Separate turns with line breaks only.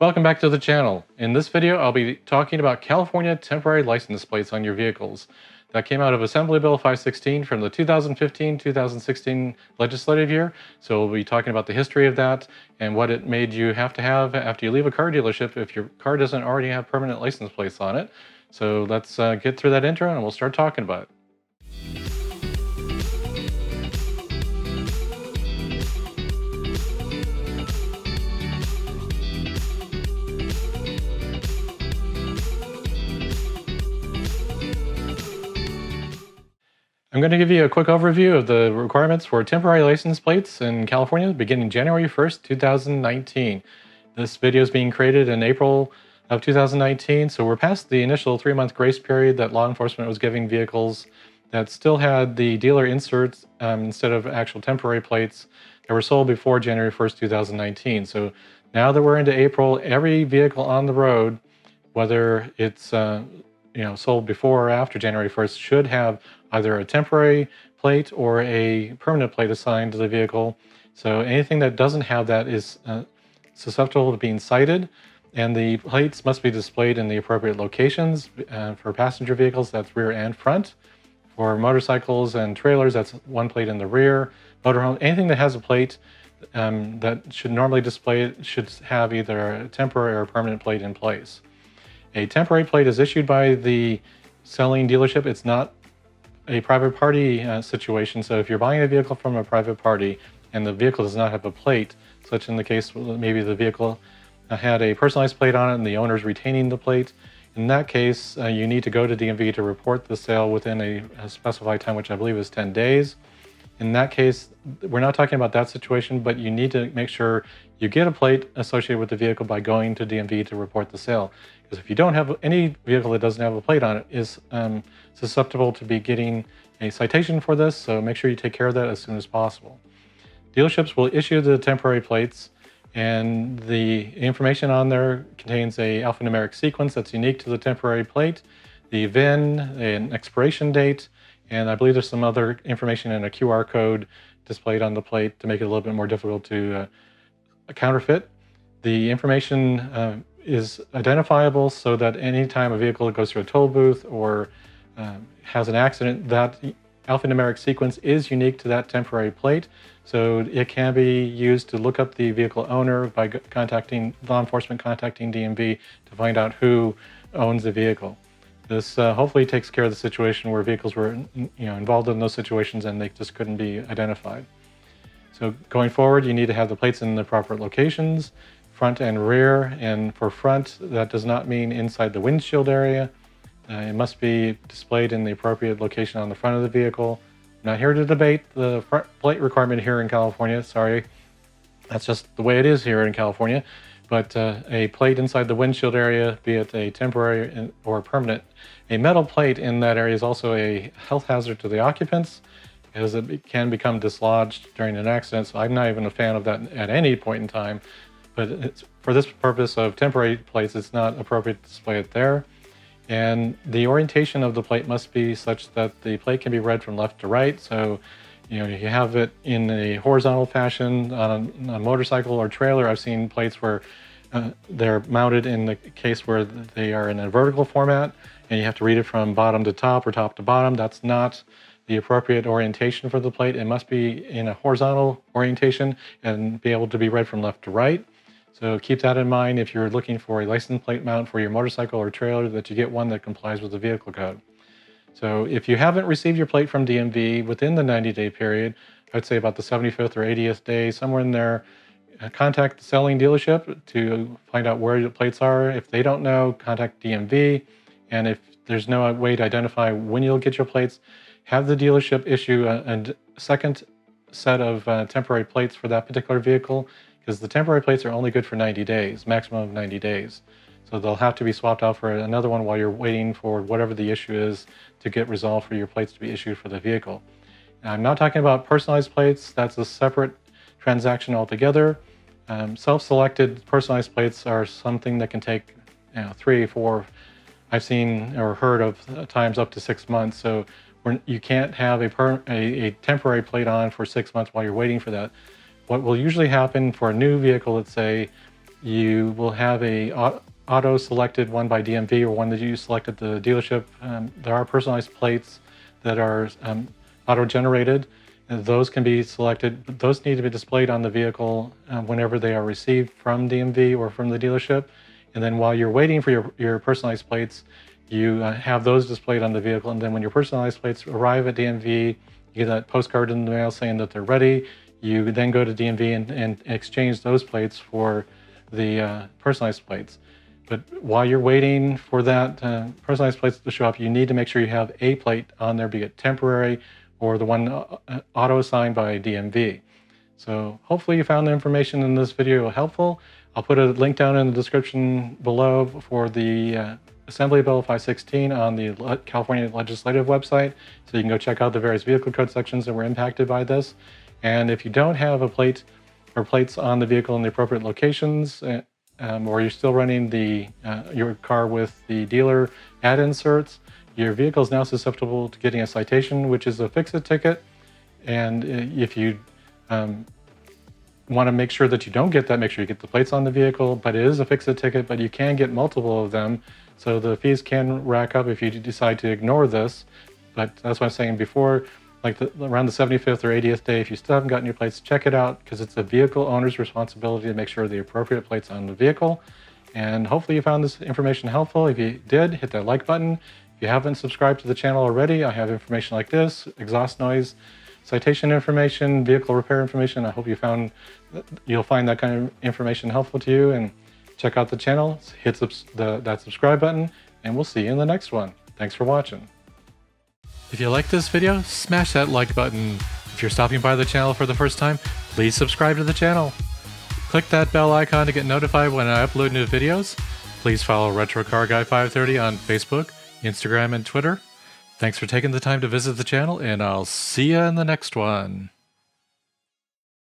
Welcome back to the channel. In this video, I'll be talking about California temporary license plates on your vehicles. That came out of Assembly Bill 516 from the 2015-2016 legislative year. So we'll be talking about the history of that and what it made you have to have after you leave a car dealership if your car doesn't already have permanent license plates on it. So let's get through that intro and we'll start talking about it. I'm going to give you a quick overview of the requirements for temporary license plates in California beginning January 1st, 2019. This video is being created in April of 2019, so we're past the initial 3-month grace period that law enforcement was giving vehicles that still had the dealer inserts instead of actual temporary plates that were sold before January 1st, 2019. So now that we're into April, every vehicle on the road, whether it's sold before or after January 1st, should have either a temporary plate or a permanent plate assigned to the vehicle. So anything that doesn't have that is susceptible to being cited, and the plates must be displayed in the appropriate locations. For passenger vehicles, that's rear and front. For motorcycles and trailers, that's one plate in the rear. Motorhome, anything that has a plate that should normally display it should have either a temporary or permanent plate in place. A temporary plate is issued by the selling dealership. It's not a private party situation. So if you're buying a vehicle from a private party and the vehicle does not have a plate, such in the case maybe the vehicle had a personalized plate on it and the owner's retaining the plate, in that case you need to go to DMV to report the sale within a specified time, which I believe is 10 days. In that case, we're not talking about that situation, but you need to make sure you get a plate associated with the vehicle by going to DMV to report the sale. Because if you don't have any vehicle that doesn't have a plate on it, is susceptible to be getting a citation for this, so make sure you take care of that as soon as possible. Dealerships will issue the temporary plates, and the information on there contains a alphanumeric sequence that's unique to the temporary plate, the VIN, an expiration date, and I believe there's some other information in a QR code displayed on the plate to make it a little bit more difficult to counterfeit. The information is identifiable so that anytime a vehicle goes through a toll booth or has an accident, that alphanumeric sequence is unique to that temporary plate. So it can be used to look up the vehicle owner by contacting law enforcement, contacting DMV to find out who owns the vehicle. This hopefully takes care of the situation where vehicles were involved in those situations and they just couldn't be identified. So going forward, you need to have the plates in the proper locations, front and rear. And for front, that does not mean inside the windshield area. It must be displayed in the appropriate location on the front of the vehicle. I'm not here to debate the front plate requirement here in California. Sorry, that's just the way it is here in California. But a plate inside the windshield area, be it a temporary or permanent, a metal plate in that area is also a health hazard to the occupants because it can become dislodged during an accident. So I'm not even a fan of that at any point in time. But for this purpose of temporary plates, it's not appropriate to display it there. And the orientation of the plate must be such that the plate can be read from left to right. So you have it in a horizontal fashion on a motorcycle or trailer. I've seen plates where they're mounted in the case where they are in a vertical format and you have to read it from bottom to top or top to bottom. That's not the appropriate orientation for the plate. It must be in a horizontal orientation and be able to be read from left to right. So keep that in mind if you're looking for a license plate mount for your motorcycle or trailer, that you get one that complies with the vehicle code. So if you haven't received your plate from DMV within the 90-day period, I'd say about the 75th or 80th day, somewhere in there, contact the selling dealership to find out where your plates are. If they don't know, contact DMV. And if there's no way to identify when you'll get your plates, have the dealership issue a second set of temporary plates for that particular vehicle, because the temporary plates are only good for 90 days, maximum of 90 days. So they'll have to be swapped out for another one while you're waiting for whatever the issue is to get resolved for your plates to be issued for the vehicle. Now, I'm not talking about personalized plates. That's a separate transaction altogether. Self-selected personalized plates are something that can take 3, 4, I've seen or heard of times up to 6 months. So you can't have a temporary plate on for 6 months while you're waiting for that. What will usually happen for a new vehicle, let's say, you will have a auto-selected one by DMV or one that you selected the dealership. There are personalized plates that are auto-generated. Those can be selected, but those need to be displayed on the vehicle whenever they are received from DMV or from the dealership. And then while you're waiting for your personalized plates, you have those displayed on the vehicle. And then when your personalized plates arrive at DMV, you get that postcard in the mail saying that they're ready. You then go to DMV and exchange those plates for the personalized plates. But while you're waiting for that personalized plates to show up, you need to make sure you have a plate on there, be it temporary or the one auto-assigned by DMV. So hopefully you found the information in this video helpful. I'll put a link down in the description below for the Assembly Bill 516 on the California Legislative website, so you can go check out the various vehicle code sections that were impacted by this. And if you don't have a plate or plates on the vehicle in the appropriate locations, or you're still running your car with the dealer ad inserts, your vehicle is now susceptible to getting a citation, which is a fix-it ticket. And if you want to make sure that you don't get that, make sure you get the plates on the vehicle, but it is a fix-it ticket, but you can get multiple of them. So the fees can rack up if you decide to ignore this. But that's what I'm saying before, like around the 75th or 80th day, if you still haven't gotten your plates, check it out, because it's the vehicle owner's responsibility to make sure the appropriate plates on the vehicle. And hopefully you found this information helpful. If you did, hit that like button. If you haven't subscribed to the channel already, I have information like this: exhaust noise, citation information, vehicle repair information. I hope you'll find that kind of information helpful to you. And check out the channel, hit that subscribe button, and we'll see you in the next one. Thanks for watching. If you like this video, smash that like button. If you're stopping by the channel for the first time, please subscribe to the channel. Click that bell icon to get notified when I upload new videos. Please follow Retro Car Guy 530 on Facebook, Instagram, and Twitter. Thanks for taking the time to visit the channel, and I'll see you in the next one.